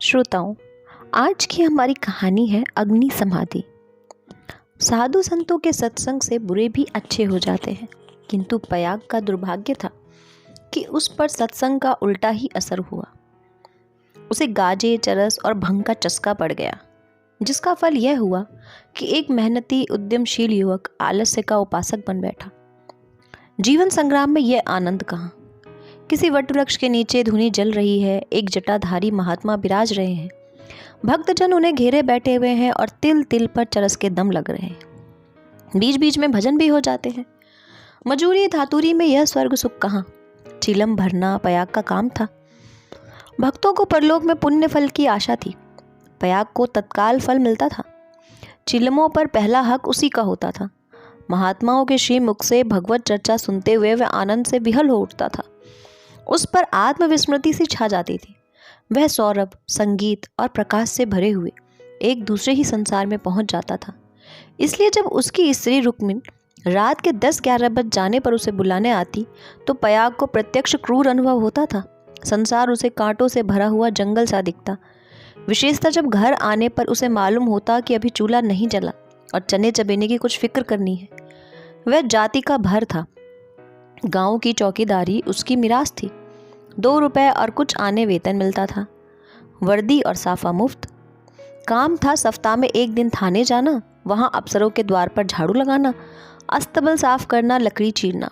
श्रोताओं, आज की हमारी कहानी है अग्नि समाधि। साधु संतों के सत्संग से बुरे भी अच्छे हो जाते हैं, किंतु पयाग का दुर्भाग्य था कि उस पर सत्संग का उल्टा ही असर हुआ। उसे गाजे, चरस और भंग का चस्का पड़ गया, जिसका फल यह हुआ कि एक मेहनती उद्यमशील युवक आलस्य का उपासक बन बैठा। जीवन संग्राम में यह आनंद कहाँ। किसी वटवृक्ष के नीचे धुनी जल रही है, एक जटाधारी महात्मा विराज रहे हैं, भक्तजन उन्हें घेरे बैठे हुए हैं और तिल तिल पर चरस के दम लग रहे हैं। बीच बीच में भजन भी हो जाते हैं। मजूरी धातुरी में यह स्वर्ग सुख कहाँ। चिलम भरना पयाग का काम था। भक्तों को परलोक में पुण्य फल की आशा थी। पयाग को तत्काल फल मिलता था। चिलमों पर पहला हक उसी का होता था। महात्माओं के श्री मुख से भगवत चर्चा सुनते हुए वह आनंद से विहल हो उठता था। उस पर आत्मविस्मृति सी छा जाती थी। वह सौरभ, संगीत और प्रकाश से भरे हुए एक दूसरे ही संसार में पहुंच जाता था। इसलिए जब उसकी स्त्री रुक्मिन रात के 10-11 बज जाने पर उसे बुलाने आती तो पयाग को प्रत्यक्ष क्रूर अनुभव होता था। संसार उसे कांटों से भरा हुआ जंगल सा दिखता। विशेषतः जब घर आने पर उसे मालूम होता कि अभी चूल्हा नहीं जला और चने चबेने की कुछ फिक्र करनी है। वह जाति का भर था। गांव की चौकीदारी उसकी मिरास थी। 2 रुपए और कुछ आने वेतन मिलता था। वर्दी और साफा मुफ्त। काम था सप्ताह में 1 दिन थाने जाना, वहां अफसरों के द्वार पर झाड़ू लगाना, अस्तबल साफ करना, लकड़ी चीरना।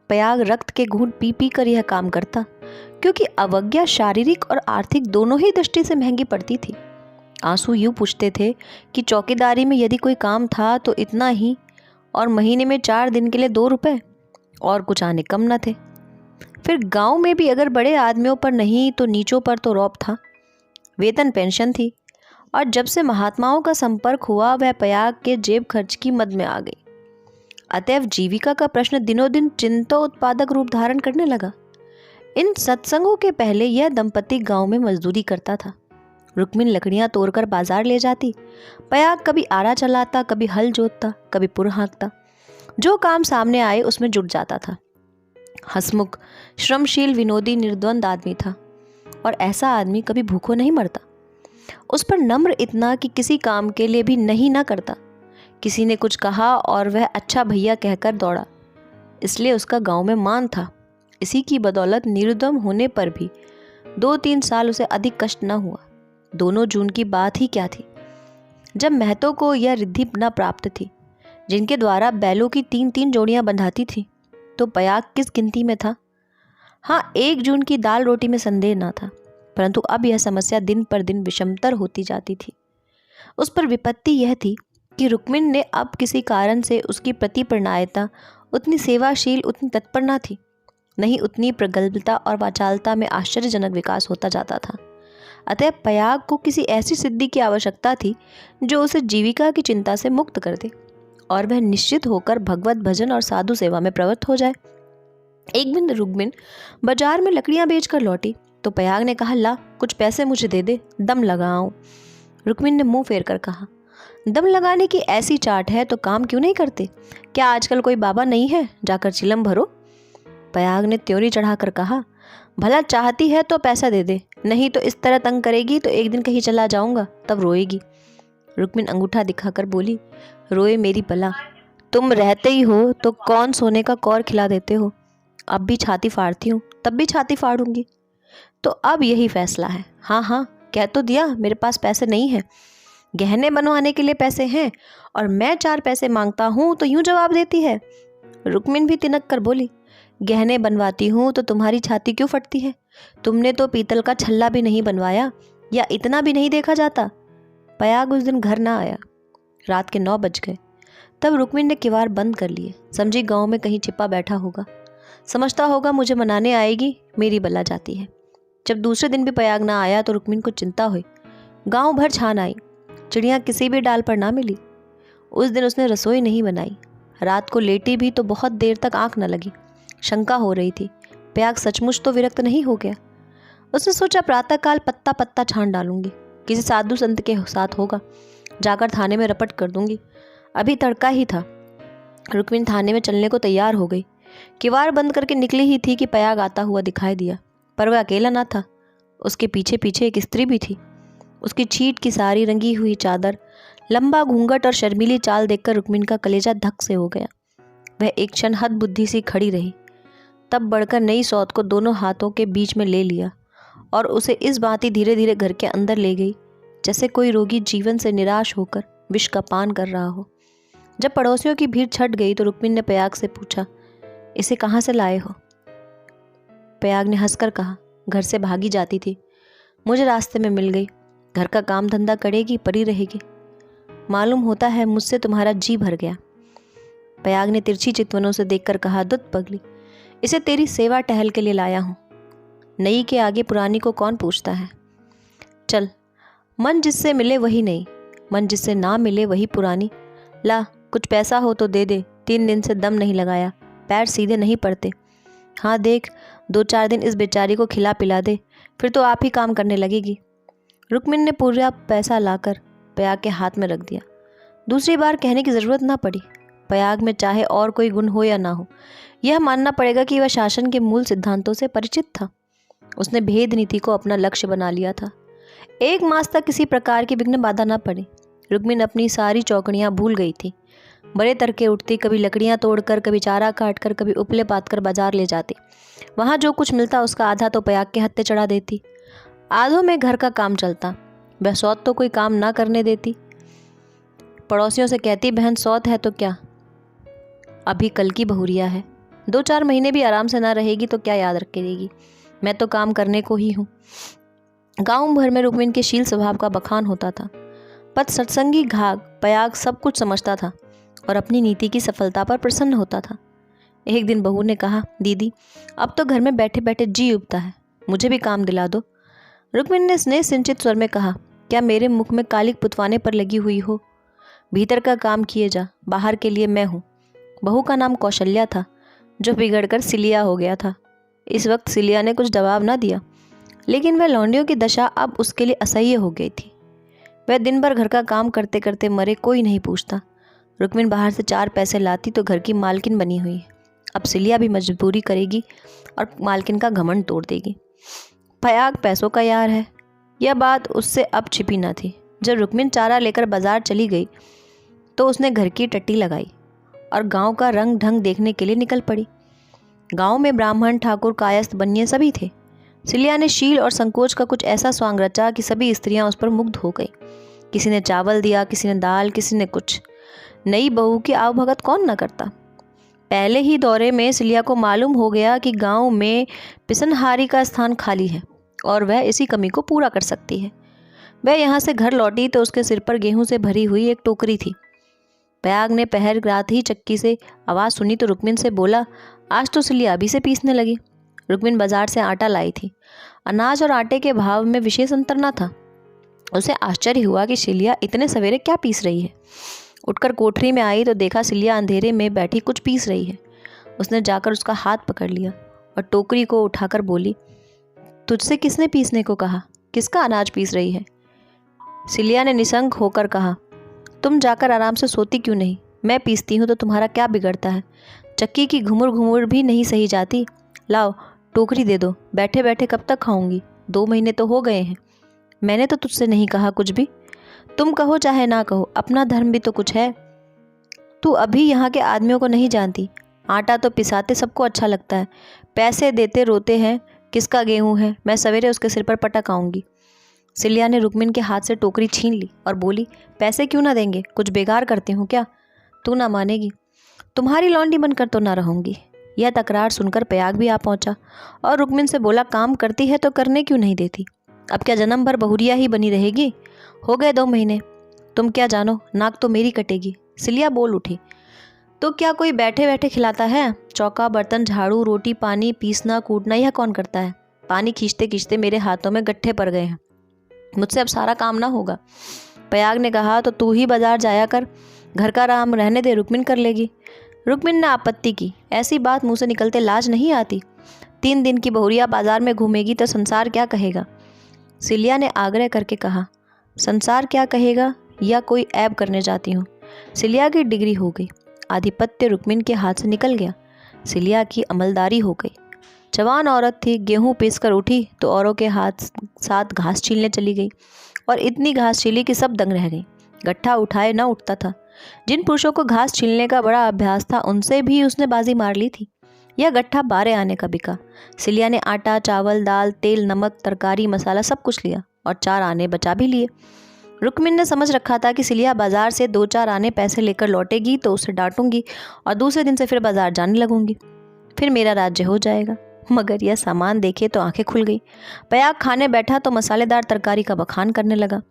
पयाग रक्त के घूंट पी पी कर यह काम करता, क्योंकि अवज्ञा शारीरिक और आर्थिक दोनों ही दृष्टि से महंगी पड़ती थी। आंसू यूं पूछते थे कि चौकीदारी में यदि कोई काम था तो इतना ही, और महीने में 4 दिन के लिए 2 रुपए, और कुछ आने कम न थे। फिर गांव में भी अगर बड़े आदमियों पर नहीं तो नीचों पर तो रौब था। वेतन पेंशन थी, और जब से महात्माओं का संपर्क हुआ वह पयाग के जेब खर्च की मद में आ गई। अतएव जीविका का प्रश्न दिनों दिन चिंता उत्पादक रूप धारण करने लगा। इन सत्संगों के पहले यह दंपति गांव में मजदूरी करता था। रुक्मिन लकड़ियां तोड़कर बाजार ले जाती। पयाग कभी आरा चलाता, कभी हल जोतता, कभी पुर हाँकता। जो काम सामने आए उसमें जुट जाता था। हंसमुख, श्रमशील, विनोदी, निर्द्वंद आदमी था, और ऐसा आदमी कभी भूखो नहीं मरता। उस पर नम्र इतना कि किसी काम के लिए भी नहीं ना करता। किसी ने कुछ कहा और वह अच्छा भैया कहकर दौड़ा, इसलिए उसका गांव में मान था। इसी की बदौलत निरुद्यम होने पर भी 2-3 साल उसे अधिक कष्ट न हुआ। दोनों जून की बात ही क्या थी, जब महतों को यह रिद्धि न प्राप्त थी, जिनके द्वारा बैलों की 3-3 जोड़ियां बंधाती थी। तो पयाग किस गिनती में था। हाँ, 1 जून की दाल रोटी में संदेह न था, परंतु अब यह समस्या दिन पर दिन विषमतर होती जाती थी। उस पर विपत्ति यह थी कि रुक्मिन ने अब किसी कारण से उसकी प्रतिप्रणायता उतनी सेवाशील, उतनी तत्पर न थी। नहीं, उतनी प्रगल्भता और वाचालता में आश्चर्यजनक विकास होता जाता था। अतः पयाग को किसी ऐसी सिद्धि की आवश्यकता थी जो उसे जीविका की चिंता से मुक्त कर दे और वह निश्चित होकर भगवत भजन और साधु सेवा में प्रवृत्त हो जाए। एक दिन रुक्मिन बाजार में लकड़ियां बेचकर लौटी तो पयाग ने कहा, ला कुछ पैसे मुझे दे दे, दम लगाऊं। रुक्मिन ने मुंह फेर कर कहा, दम लगाने की ऐसी चाट है तो काम क्यों नहीं करते। क्या आजकल कोई बाबा नहीं है, जाकर चिलम भरो। पयाग ने त्योरी चढ़ाकर कहा, भला चाहती है तो पैसा दे दे, नहीं तो इस तरह तंग करेगी तो एक दिन कहीं चला जाऊंगा, तब रोएगी। रुक्मिन अंगूठा दिखाकर बोली, रोए मेरी बला, तुम रहते ही हो तो कौन सोने का कौर खिला देते हो। अब भी छाती फाड़ती हूँ, तब भी छाती फाड़ूंगी। तो अब यही फैसला है। हाँ हाँ, कह तो दिया मेरे पास पैसे नहीं है। गहने बनवाने के लिए पैसे हैं, और मैं 4 पैसे मांगता हूँ तो यूं जवाब देती है। रुक्मिन भी तिनक कर बोली, गहने बनवाती हूँ तो तुम्हारी छाती क्यों फटती है। तुमने तो पीतल का छल्ला भी नहीं बनवाया, या इतना भी नहीं देखा जाता। पयाग उस दिन घर ना आया। रात के 9 बज गए। तब रुक्मिन ने किवाड़ बंद कर लिए। समझी गांव में कहीं छिपा बैठा होगा। समझता होगा मुझे मनाने आएगी, मेरी बला जाती है। जब दूसरे दिन भी पयाग ना आया तो रुक्मिन को चिंता हुई। गांव भर छान आई, चिड़ियाँ किसी भी डाल पर ना मिली। उस दिन उसने रसोई नहीं बनाई। रात को लेटी भी तो बहुत देर तक आंख न लगी। शंका हो रही थी, पयाग सचमुच तो विरक्त नहीं हो गया। उसने सोचा, प्रातःकाल पत्ता पत्ता छान डालूंगी, किसी साधु संत के साथ होगा, जाकर थाने में रपट कर दूंगी। अभी तड़का ही था। रुक्मिन थाने में चलने को तैयार हो गई। किवाड़ बंद करके निकली ही थी कि पयाग आता हुआ दिखाई दिया, पर वह अकेला ना था। उसके पीछे पीछे एक स्त्री भी थी। उसकी छीट की सारी रंगी हुई चादर, लंबा घूंघट और शर्मीली चाल देखकर रुक्मिन का कलेजा धक से हो गया। वह एक क्षण हतबुद्धि सी खड़ी रही, तब बढ़कर नई सौत को दोनों हाथों के बीच में ले लिया और उसे इस भांति धीरे धीरे घर के अंदर ले गई जैसे कोई रोगी जीवन से निराश होकर विष का पान कर रहा हो। जब पड़ोसियों की भीड़ छट गई तो रुक्मिन ने पयाग से पूछा, इसे कहाँ से लाए हो? पयाग ने हंसकर कहा, घर से भागी जाती थी, मुझे रास्ते में मिल गई। घर का काम धंधा करेगी, पड़ी रहेगी। मालूम होता है मुझसे तुम्हारा जी भर गया। पयाग ने तिरछी चितवनों से देखकर कहा, दुत पगली, इसे तेरी सेवा टहल के लिए लाया हूँ। नई के आगे पुरानी को कौन पूछता है। चल, मन जिससे मिले वही नई, मन जिससे ना मिले वही पुरानी। ला, कुछ पैसा हो तो दे दे, 3 दिन से दम नहीं लगाया, पैर सीधे नहीं पड़ते। हाँ देख, 2-4 दिन इस बेचारी को खिला पिला दे, फिर तो आप ही काम करने लगेगी। रुक्मिन ने पूरा पैसा लाकर पयाग के हाथ में रख दिया। दूसरी बार कहने की ज़रूरत ना पड़ी। पयाग में चाहे और कोई गुण हो या ना हो, यह मानना पड़ेगा कि वह शासन के मूल सिद्धांतों से परिचित था। उसने भेद नीति को अपना लक्ष्य बना लिया था। 1 मास तक किसी प्रकार की विघ्न बाधा न पड़ी। रुक्मिन अपनी सारी चौकड़ियाँ भूल गई थी। बड़े तड़के उठती, कभी लकड़ियाँ तोड़कर, कभी चारा काटकर, कभी उपले पात कर बाजार ले जाती। वहाँ जो कुछ मिलता उसका आधा तो पयाग के हत्थे चढ़ा देती, आधों में घर का काम चलता। वह सौत तो कोई काम ना करने देती। पड़ोसियों से कहती, बहन सौत है तो क्या, अभी कल की बहुरिया है, 2-4 महीने भी आराम से ना रहेगी तो क्या याद रखेगी, मैं तो काम करने को ही हूँ। गांव भर में रुक्मिन के शील स्वभाव का बखान होता था। पद सत्संगी घाघ पयाग सब कुछ समझता था और अपनी नीति की सफलता पर प्रसन्न होता था। एक दिन बहू ने कहा, दीदी अब तो घर में बैठे बैठे जी उबता है, मुझे भी काम दिला दो। रुक्मिन ने स्नेह सिंचित स्वर में कहा, क्या मेरे मुख में कालिक पुतवाने पर लगी हुई हो? भीतर का काम किए जा, बाहर के लिए मैं हूँ। बहू का नाम कौशल्या था, जो बिगड़कर सिलिया हो गया था। इस वक्त सिलिया ने कुछ जवाब न दिया, लेकिन वह लौंडियों की दशा अब उसके लिए असह्य हो गई थी। वह दिन भर घर का काम करते करते मरे, कोई नहीं पूछता। रुक्मिन बाहर से 4 पैसे लाती तो घर की मालकिन बनी हुई है। अब सिलिया भी मजबूरी करेगी और मालकिन का घमंड तोड़ देगी। पयाग पैसों का यार है, यह बात उससे अब छिपी न थी। जब रुक्मिन चारा लेकर बाजार चली गई तो उसने घर की टट्टी लगाई और गांव का रंग ढंग देखने के लिए निकल पड़ी। गांव में ब्राह्मण, ठाकुर, कायस्थ, बनिए सभी थे। सिलिया ने शील और संकोच का कुछ ऐसा स्वांग रचा कि सभी स्त्रियां उस पर मुग्ध हो गई। किसी ने चावल दिया, किसी ने दाल, किसी ने कुछ। नई बहू की आवभगत कौन न करता। पहले ही दौरे में सिलिया को मालूम हो गया कि गांव में पिसनहारी का स्थान खाली है और वह इसी कमी को पूरा कर सकती है। वह यहाँ से घर लौटी तो उसके सिर पर गेहूं से भरी हुई एक टोकरी थी। पयाग ने पहर रात ही चक्की से आवाज़ सुनी तो रुक्मिन से बोला, आज तो सिलिया अभी से पीसने लगी। रुक्मिन बाजार से आटा लाई थी। अनाज और आटे के भाव में विशेष अंतर न था। उसे आश्चर्य हुआ कि सिलिया इतने सवेरे क्या पीस रही है। उठकर कोठरी में आई तो देखा सिलिया अंधेरे में बैठी कुछ पीस रही है। उसने जाकर उसका हाथ पकड़ लिया और टोकरी को उठाकर बोली, तुझसे किसने पीसने को कहा? किसका अनाज पीस रही है? सिलिया ने निसंग होकर कहा, तुम जाकर आराम से सोती क्यों नहीं? मैं पीसती हूँ तो तुम्हारा क्या बिगड़ता है? चक्की की घुमुर घुमुर भी नहीं सही जाती। लाओ टोकरी दे दो, बैठे बैठे कब तक खाऊंगी? 2 महीने तो हो गए हैं। मैंने तो तुझसे नहीं कहा कुछ भी। तुम कहो चाहे ना कहो, अपना धर्म भी तो कुछ है। तू अभी यहाँ के आदमियों को नहीं जानती। आटा तो पिसाते सबको अच्छा लगता है, पैसे देते रोते हैं किसका गेहूँ है। मैं सवेरे उसके सिर पर पटक आऊँगी। सिलिया ने रुक्मिन के हाथ से टोकरी छीन ली और बोली, पैसे क्यों ना देंगे? कुछ बेकार करती हूँ क्या? तू ना मानेगी, तुम्हारी लौंडी बनकर तो ना रहूँगी। यह तकरार सुनकर पयाग भी आ पहुँचा और रुक्मिन से बोला, काम करती है तो करने क्यों नहीं देती? अब क्या जन्म भर बहुरिया ही बनी रहेगी? हो गए 2 महीने, तुम क्या जानो, नाक तो मेरी कटेगी। सिलिया बोल उठी, तो क्या कोई बैठे बैठे खिलाता है? चौका, बर्तन, झाड़ू, रोटी, पानी, पीसना, कूटना यह कौन करता है? पानी खींचते खींचते मेरे हाथों में गट्ठे पड़ गए हैं, मुझसे अब सारा काम ना होगा। पयाग ने कहा, तो तू ही बाजार जाया कर, घर का काम रहने दे, रुक्मिन कर लेगी। रुक्मिन ने आपत्ति की, ऐसी बात मुँह से निकलते लाज नहीं आती? 3 दिन की बहुरिया बाजार में घूमेगी तो संसार क्या कहेगा? सिलिया ने आग्रह करके कहा, संसार क्या कहेगा या कोई ऐब करने जाती हूँ? सिलिया की डिग्री हो गई, आधिपत्य रुक्मिन के हाथ से निकल गया। सिलिया की अमलदारी हो गई। जवान औरत थी, गेहूं पीस कर उठी तो औरों के हाथ साथ घास छीलने चली गई और इतनी घास छीली कि सब दंग रह गई। गट्ठा उठाए न उठता था। जिन पुरुषों को घास छीलने का बड़ा अभ्यास था उनसे भी उसने बाजी मार ली थी। यह गट्ठा 12 आने का बिका। सिलिया ने आटा, चावल, दाल, तेल, नमक, तरकारी, मसाला सब कुछ लिया और 4 आने बचा भी लिए। रुक्मिन ने समझ रखा था कि सिलिया बाजार से 2-4 आने पैसे लेकर लौटेगी तो उसे डांटूंगी और दूसरे दिन से फिर बाजार जाने लगूंगी, फिर मेरा राज्य हो जाएगा। मगर यह सामान देखे तो आंखें खुल गई। पयाग खाने बैठा तो मसालेदार तरकारी का बखान करने लगा।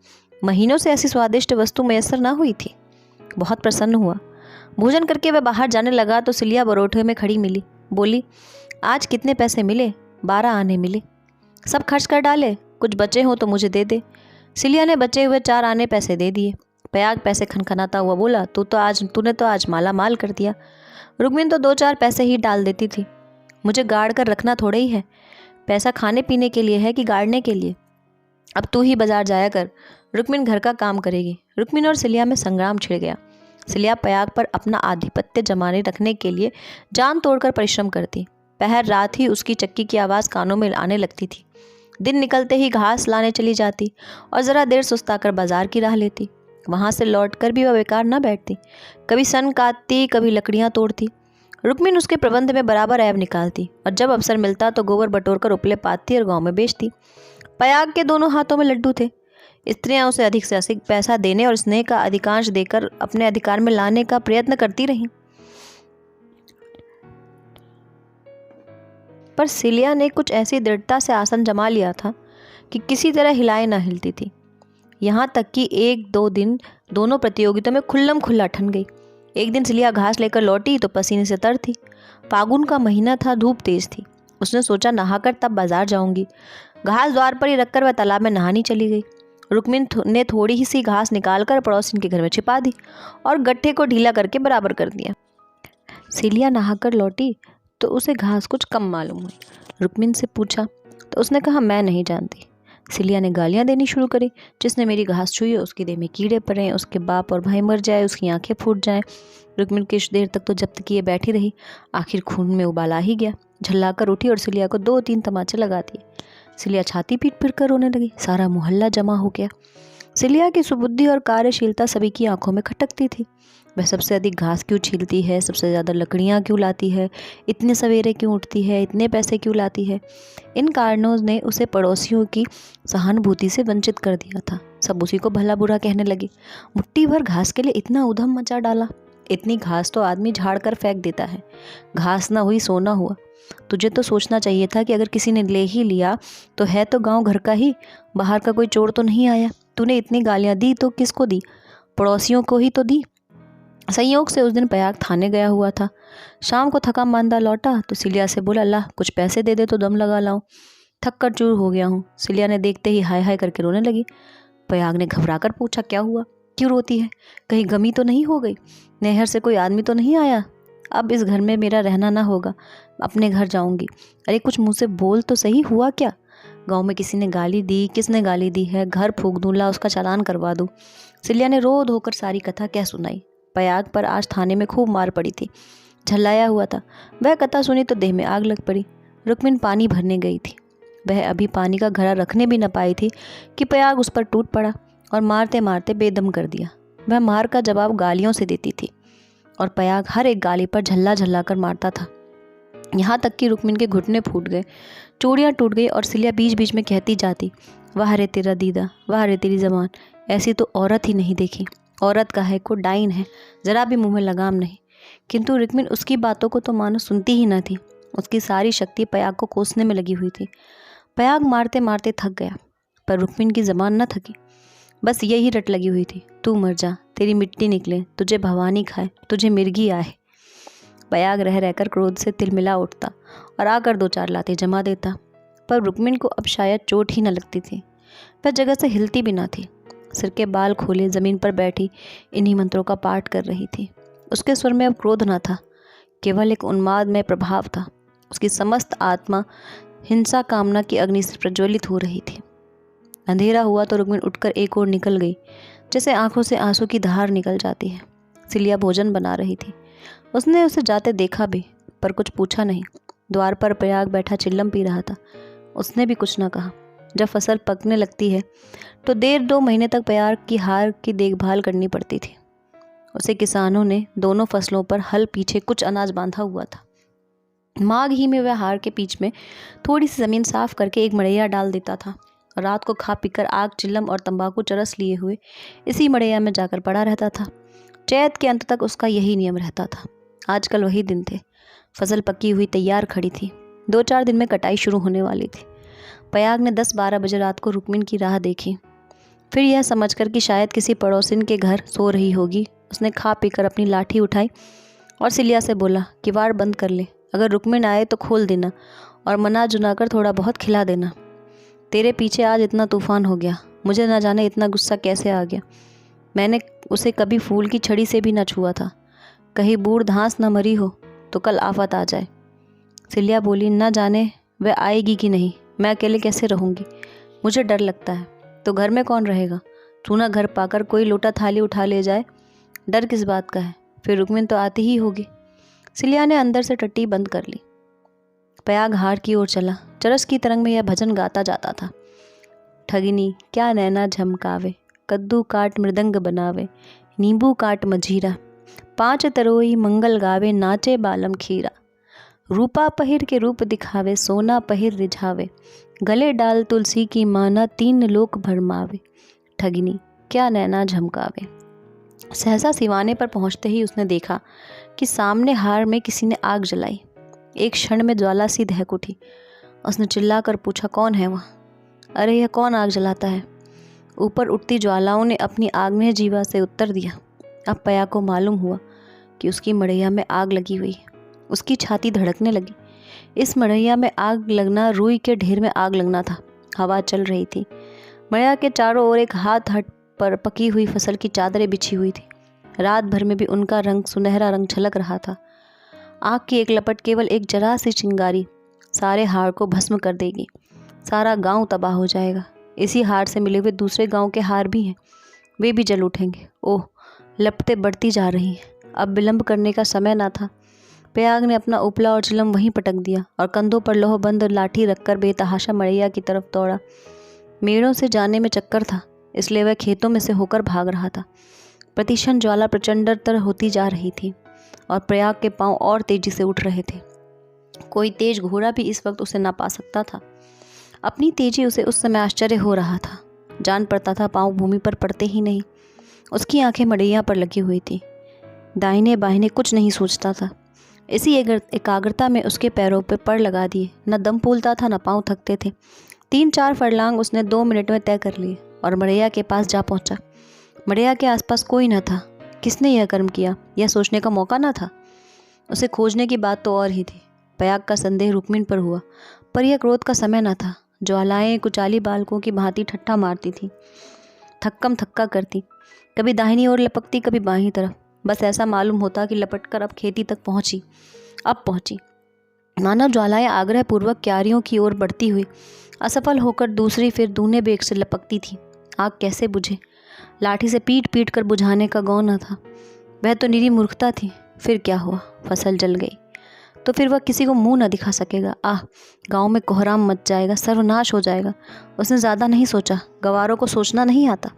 महीनों से ऐसी स्वादिष्ट वस्तु मैसर ना हुई थी। बहुत प्रसन्न हुआ। भोजन करके वह बाहर जाने लगा तो सिलिया बरोठे में खड़ी मिली। बोली, आज कितने पैसे मिले? 12 आने मिले। सब खर्च कर डाले? कुछ बचे हो तो मुझे दे दे। सिलिया ने बचे हुए 4 आने पैसे दे दिए। पयाग पैसे खनखनाता हुआ बोला, तूने तो आज माला माल कर दिया। रुक्मिन तो 2-4 पैसे ही डाल देती थी। मुझे गाड़ कर रखना थोड़ा ही है। पैसा खाने पीने के लिए है कि गाड़ने के लिए? अब तू ही बाजार जाया कर, रुक्मिन घर का काम करेगी। रुक्मिन और सिलिया में संग्राम छिड़ गया। सिलिया पयाग पर अपना आधिपत्य जमाने रखने के लिए जान तोड़कर परिश्रम करती। पहर रात ही उसकी चक्की की आवाज़ कानों में आने लगती थी। दिन निकलते ही घास लाने चली जाती और ज़रा देर सुस्ताकर बाजार की राह लेती। वहाँ से लौटकर भी वह बेकार न बैठती। कभी सन काटती, कभी लकड़ियाँ तोड़ती। रुक्मिन उसके प्रबंध में बराबर ऐब निकालती और जब अवसर मिलता तो गोबर बटोरकर उपले पाती और गाँव में बेचती। पयाग के दोनों हाथों में लड्डू थे। स्त्रियां उसे अधिक से अधिक पैसा देने और स्नेह का अधिकांश देकर अपने अधिकार में लाने का प्रयत्न करती रहीं। पर सिलिया ने कुछ ऐसी दृढ़ता से आसन जमा लिया था कि किसी तरह हिलाए ना हिलती थी। यहाँ तक कि 1-2 दिन दोनों प्रतियोगिता में खुल्लम खुल्ला ठन गई। एक दिन सिलिया घास लेकर लौटी तो पसीने से तर थी। फागुन का महीना था, धूप तेज थी। उसने सोचा नहाकर तब बाजार जाऊंगी। घास द्वार पर ही रखकर वह तालाब में नहानी चली गई। रुक्मिन ने थोड़ी ही सी घास निकालकर पड़ोसिन के घर में छिपा दी और गट्ठे को ढीला करके बराबर कर दिया। सिलिया नहाकर लौटी तो उसे घास कुछ कम मालूम हुई। रुक्मिन से पूछा तो उसने कहा, मैं नहीं जानती। सिलिया ने गालियां देनी शुरू करी। जिसने मेरी घास छुई है उसकी देह में कीड़े पड़े, उसके बाप और भाई मर जाए, उसकी आंखें फूट जाएं। रुक्मिन कुछ देर तक तो जब्त किए बैठी रही। आखिर खून में उबाल आ ही गया। झल्लाकर उठी और सिलिया को 2-3 तमाचे लगा दिए। सिलिया छाती पीट पीट कर रोने लगी। सारा मोहल्ला जमा हो गया। सिलिया की सुबुद्धि और कार्यशीलता सभी की आंखों में खटकती थी। वह सबसे अधिक घास क्यों छीलती है, सबसे ज़्यादा लकड़ियाँ क्यों लाती है, इतने सवेरे क्यों उठती है, इतने पैसे क्यों लाती है। इन कारणों ने उसे पड़ोसियों की सहानुभूति से वंचित कर दिया था। सब उसी को भला बुरा कहने लगे। मुट्ठी भर घास के लिए इतना उधम मचा डाला। इतनी घास तो आदमी झाड़ कर फेंक देता है। घास ना हुई सोना हुआ। तुझे तो सोचना चाहिए था कि अगर किसी ने ले ही लिया तो है तो गांव घर का ही, बाहर का कोई चोर तो नहीं आया। तूने इतनी गालियां दी तो किसको दी? पड़ोसियों को ही तो दी। संयोग से उस दिन पयाग थाने गया हुआ था। शाम को थका मांदा लौटा तो सिलिया से बोला, अल्लाह कुछ पैसे दे दे तो दम लगा लाऊं, थक कर चूर हो गया हूँ। सिलिया ने देखते ही हाय हाय करके रोने लगी। पयाग ने घबरा कर पूछा, क्या हुआ, क्यों रोती है? कहीं गमी तो नहीं हो गई? नहर से कोई आदमी तो नहीं आया? अब इस घर में मेरा रहना ना होगा, अपने घर जाऊंगी। अरे कुछ मुँह से बोल तो सही, हुआ क्या? गांव में किसी ने गाली दी? किसने गाली दी है? घर फूंक दूं, ला उसका चालान करवा दूं। सिलिया ने रो धोकर सारी कथा कह सुनाई। पयाग पर आज थाने में खूब मार पड़ी थी। झल्लाया हुआ था। वह कथा सुनी तो देह में आग लग पड़ी। रुक्मिन पानी भरने गई थी। वह अभी पानी का घड़ा रखने भी न पाई थी कि पयाग उस पर टूट पड़ा और मारते मारते बेदम कर दिया। वह मार का जवाब गालियों से देती थी और पयाग हर एक गाली पर झल्ला झल्ला कर मारता था। यहाँ तक कि रुक्मिन के घुटने फूट गए, चूड़ियाँ टूट गई और सिलिया बीच बीच में कहती जाती, वाह रे तेरा दीदा, वाह रे तेरी जबान, ऐसी तो औरत ही नहीं देखी। औरत का है को डाइन है, ज़रा भी मुंह में लगाम नहीं। किंतु रुक्मिन उसकी बातों को तो मानो सुनती ही न थी। उसकी सारी शक्ति पयाग को कोसने में लगी हुई थी। पयाग मारते मारते थक गया, पर रुक्मिन की जबान न थकी। बस यही रट लगी हुई थी, तू मर जा, तेरी मिट्टी निकले, तुझे भवानी खाए, तुझे मिर्गी आए। पयाग रह रहकर क्रोध से तिलमिला उठता और आकर 2-4 लातें जमा देता, पर रुक्मिन को अब शायद चोट ही न लगती थी। वह जगह से हिलती भी ना थी। सिर के बाल खोले ज़मीन पर बैठी इन्हीं मंत्रों का पाठ कर रही थी। उसके स्वर में अब क्रोध न था, केवल एक उन्माद में प्रभाव था। उसकी समस्त आत्मा हिंसा कामना की अग्नि से प्रज्वलित हो रही थी। अंधेरा हुआ तो रुक्मिन उठकर एक ओर निकल गई, जैसे आंखों से आंसू की धार निकल जाती है। सिलिया भोजन बना रही थी। उसने उसे जाते देखा भी, पर कुछ पूछा नहीं। द्वार पर प्रयाग बैठा चिल्लम पी रहा था। उसने भी कुछ न कहा। जब फसल पकने लगती है तो 1.5-2 महीने तक प्रयाग की हार की देखभाल करनी पड़ती थी। उसे किसानों ने दोनों फसलों पर हल पीछे कुछ अनाज बांधा हुआ था। माघ ही में वह हार के बीच में थोड़ी सी ज़मीन साफ करके एक मड़ैया डाल देता था। रात को खा पीकर आग, चिल्लम और तंबाकू चरस लिए हुए इसी मड़ैया में जाकर पड़ा रहता था। चैत के अंत तक उसका यही नियम रहता था। आजकल वही दिन थे। फसल पकी हुई तैयार खड़ी थी। 2-4 दिन में कटाई शुरू होने वाली थी। प्रयाग ने 10-12 बजे रात को रुक्मिन की राह देखी। फिर यह समझकर कि शायद किसी पड़ोसिन के घर सो रही होगी, उसने खा पीकर अपनी लाठी उठाई और सिलिया से बोला, किवाड़ बंद कर ले। अगर रुक्मिन आए तो खोल देना और मना जुना कर थोड़ा बहुत खिला देना। तेरे पीछे आज इतना तूफान हो गया, मुझे न जाने इतना गुस्सा कैसे आ गया। मैंने उसे कभी फूल की छड़ी से भी न छुआ था। कहीं बूढ़ धांस न मरी हो तो कल आफत आ जाए। सिलिया बोली, न जाने वह आएगी कि नहीं, मैं अकेले कैसे रहूँगी, मुझे डर लगता है। तो घर में कौन रहेगा? तू ना घर पाकर कोई लोटा थाली उठा ले जाए। डर किस बात का है, फिर रुक्मिन तो आती ही होगी। सिलिया ने अंदर से टट्टी बंद कर ली। प्रयाग हार की ओर चला। चरस की तरंग में यह भजन गाता जाता था। ठगिनी क्या नैना झमकावे, कद्दू काट मृदंग बनावे, नींबू काट मझीरा, 5 तरोई मंगल गावे, नाचे बालम खीरा। रूपा पहिर के रूप दिखावे, सोना पहिर रिझावे, गले डाल तुलसी की माना, 3 लोक भरमावे। ठगिनी क्या नैना झमकावे। सहसा सिवाने पर पहुंचते ही उसने देखा कि सामने हार में किसी ने आग जलाई। एक क्षण में ज्वाला सी दहक उठी। उसने चिल्लाकर पूछा, कौन है वह? अरे यह कौन आग जलाता है? ऊपर उठती ज्वालाओं ने अपनी आग्नेय जीवा से उत्तर दिया। अब पया को मालूम हुआ कि उसकी मड़ैया में आग लगी हुई है। उसकी छाती धड़कने लगी। इस मड़ैया में आग लगना रुई के ढेर में आग लगना था। हवा चल रही थी। मड़ैया के चारों ओर एक हाथ हट पर पकी हुई फसल की चादरें बिछी हुई थी। रात भर में भी उनका रंग सुनहरा रंग झलक रहा था। आग की एक लपट, केवल एक जरा सी चिंगारी सारे हाड़ को भस्म कर देगी। सारा गांव तबाह हो जाएगा। इसी हाड़ से मिले हुए दूसरे गांव के हाड़ भी हैं, वे भी जल उठेंगे। ओह, लपटें बढ़ती जा रही हैं। अब विलंब करने का समय ना था। प्रयाग ने अपना उपला और चिलम वहीं पटक दिया और कंधों पर लोहबंद लाठी रखकर बेतहाशा मड़ैया की तरफ दौड़ा। मेड़ों से जाने में चक्कर था, इसलिए वह खेतों में से होकर भाग रहा था। प्रतिक्षण ज्वाला प्रचंडतर होती जा रही थी और प्रयाग के पांव और तेजी से उठ रहे थे। कोई तेज घोड़ा भी इस वक्त उसे ना पा सकता था। अपनी तेजी उसे उस समय आश्चर्य हो रहा था। जान पड़ता था पांव भूमि पर पड़ते ही नहीं। उसकी आंखें मड़ैया पर लगी हुई थी। दाहिने बाहिने कुछ नहीं सोचता था। इसी एकाग्रता में उसके पैरों पर पड़ लगा दिए। न दम फूलता था, न पांव थकते थे। 3-4 फरलांग उसने 2 मिनट में तय कर लिए और मड़ैया के पास जा पहुंचा। मड़ैया के आसपास कोई न था। किसने यह कर्म किया, यह सोचने का मौका न था। उसे खोजने की बात तो और ही थी। प्रयाग का संदेह रुक्मिन पर हुआ, पर यह क्रोध का समय न था। ज्वालाएं कुचाली बालकों की भांति ठट्ठा मारती थी, थक्कम थक्का करती, कभी दाहिनी ओर लपकती, कभी बाईं तरफ। बस ऐसा मालूम होता कि लपटकर अब खेती तक पहुंची। अब पहुंची। मानव ज्वालाएं आग्रह पूर्वक क्यारियों की ओर बढ़ती हुई असफल होकर दूसरी फिर दूने बेग से लपकती थी। आग कैसे बुझे? लाठी से पीट पीट कर बुझाने का गौ न था। वह तो निरी मूर्खता थी। फिर क्या हुआ? फसल जल गई तो फिर वह किसी को मुंह न दिखा सकेगा। गांव में कोहराम मच जाएगा, सर्वनाश हो जाएगा। उसने ज़्यादा नहीं सोचा। गवारों को सोचना नहीं आता।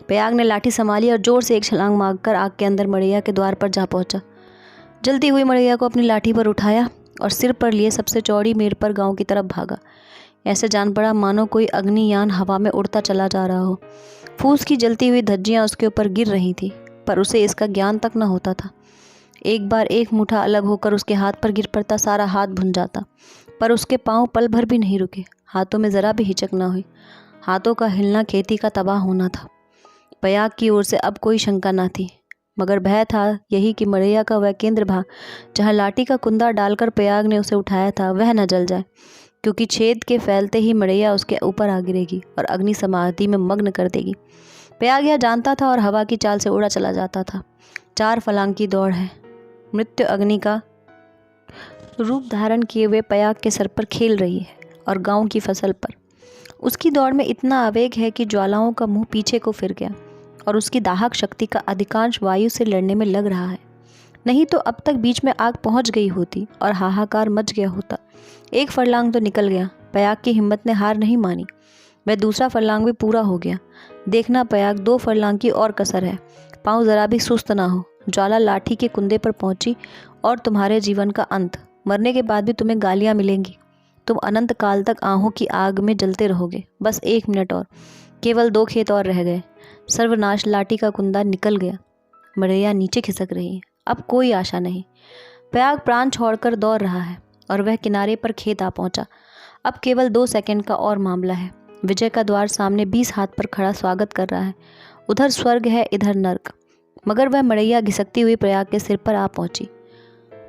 प्रयाग ने लाठी संभाली और जोर से एक छलांग मारकर आग के अंदर मड़ैया के द्वार पर जा पहुंचा। जलती हुई मड़ैया को अपनी लाठी पर उठाया और सिर पर लिए सबसे चौड़ी मेड़ पर गांव की तरफ भागा। ऐसे जान पड़ा मानो कोई अग्नियान हवा में उड़ता चला जा रहा हो। फूस की जलती हुई धज्जियां उसके ऊपर गिर रही थी, पर उसे इसका ज्ञान तक न होता था। एक बार एक मुठा अलग होकर उसके हाथ पर गिर पड़ता, सारा हाथ भुन जाता, पर उसके पांव पल भर भी नहीं रुके। हाथों में ज़रा भी हिचक न हुई। हाथों का हिलना खेती का तबाह होना था। प्रयाग की ओर से अब कोई शंका न थी, मगर भय था यही कि मड़ैया का वह केंद्र भाग जहाँ लाठी का कुंदा डालकर प्रयाग ने उसे उठाया था, वह न जल जाए, क्योंकि छेद के फैलते ही मड़ैया उसके ऊपर आ गिरेगी और अग्नि समाधि में मग्न कर देगी। प्रयाग यह जानता था और हवा की चाल से उड़ा चला जाता था। 4 फलांग की दौड़ है। मृत्यु अग्नि का रूप धारण किए हुए प्रयाग के सर पर खेल रही है और गांव की फसल पर। उसकी दौड़ में इतना आवेग है कि ज्वालाओं का मुंह पीछे को फिर गया और उसकी दाहक शक्ति का अधिकांश वायु से लड़ने में लग रहा है। नहीं तो अब तक बीच में आग पहुंच गई होती और हाहाकार मच गया होता। एक फरलांग तो निकल गया। पयाग की हिम्मत ने हार नहीं मानी। वह दूसरा फरलांग भी पूरा हो गया। देखना पयाग, 2 फरलांग की और कसर है। पाँव जरा भी सुस्त ना हो। ज्वाला लाठी के कुंदे पर पहुंची और तुम्हारे जीवन का अंत। मरने के बाद भी तुम्हें गालियां मिलेंगी। तुम अनंत काल तक आहों की आग में जलते रहोगे। बस 1 मिनट और। केवल 2 खेत और रह गए। सर्वनाश, लाठी का कुंदा निकल गया। मरैया नीचे खिसक रही है। अब कोई आशा नहीं। पयाग प्राण छोड़कर दौड़ रहा है और वह किनारे पर खेत आ पहुंचा। अब केवल 2 सेकंड का और मामला है। विजय का द्वार सामने 20 हाथ पर खड़ा स्वागत कर रहा है। उधर स्वर्ग है, इधर नर्क। मगर वह मरैया घिसकती हुई प्रयाग के सिर पर आ पहुंची।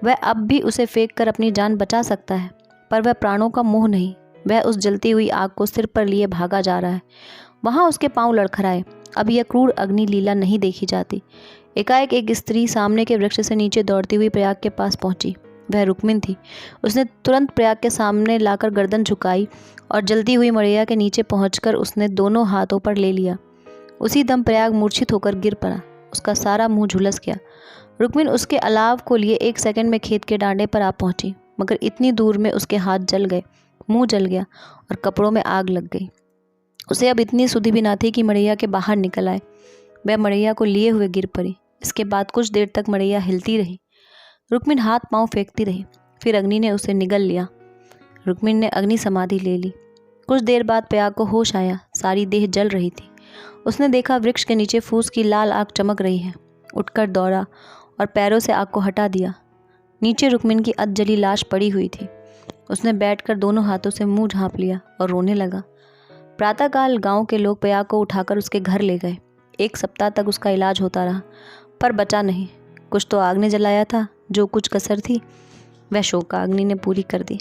वह अब भी उसे फेंक कर अपनी जान बचा सकता है, पर वह प्राणों का मोह नहीं। वह उस जलती हुई आग को सिर पर लिए भागा जा रहा है। वहां उसके पांव लड़खड़ाए। अब यह क्रूर अग्नि लीला नहीं देखी जाती। एकाएक एक स्त्री सामने के वृक्ष से नीचे दौड़ती हुई प्रयाग के पास पहुंची। वह रुक्मिन थी। उसने तुरंत प्रयाग के सामने लाकर गर्दन झुकाई और जलती हुई मरैया के नीचे पहुंचकर उसने दोनों हाथों पर ले लिया। उसी दम प्रयाग मूर्छित होकर गिर पड़ा। उसका सारा मुंह झुलस गया। रुक्मिन उसके अलाव को लिए 1 सेकंड में खेत के डांडे पर आ पहुंची, मगर इतनी दूर में उसके हाथ जल गए, मुंह जल गया और कपड़ों में आग लग गई। उसे अब इतनी सुधि भी ना थी कि मरैया के बाहर निकल आए। वह मरैया को लिए हुए गिर पड़ी। इसके बाद कुछ देर तक मरैया हिलती रही। रुक्मिन हाथ पांव फेंकती रही। फिर अग्नि ने उसे निगल लिया। रुक्मिन ने अग्नि समाधि ले ली। कुछ देर बाद पयाग को होश आया। सारी देह जल रही थी। उसने देखा वृक्ष के नीचे फूस की लाल आग चमक रही है। उठकर दौड़ा और पैरों से आग को हटा दिया। नीचे रुक्मिन की अधजली लाश पड़ी हुई थी। उसने बैठकर दोनों हाथों से मुंह ढांप लिया और रोने लगा। प्रातःकाल गांव के लोग पयाग को उठाकर उसके घर ले गए। 1 सप्ताह तक उसका इलाज होता रहा, पर बचा नहीं। कुछ तो आग ने जलाया था। जो कुछ कसर थी वह शोकाग्नि ने पूरी कर दी।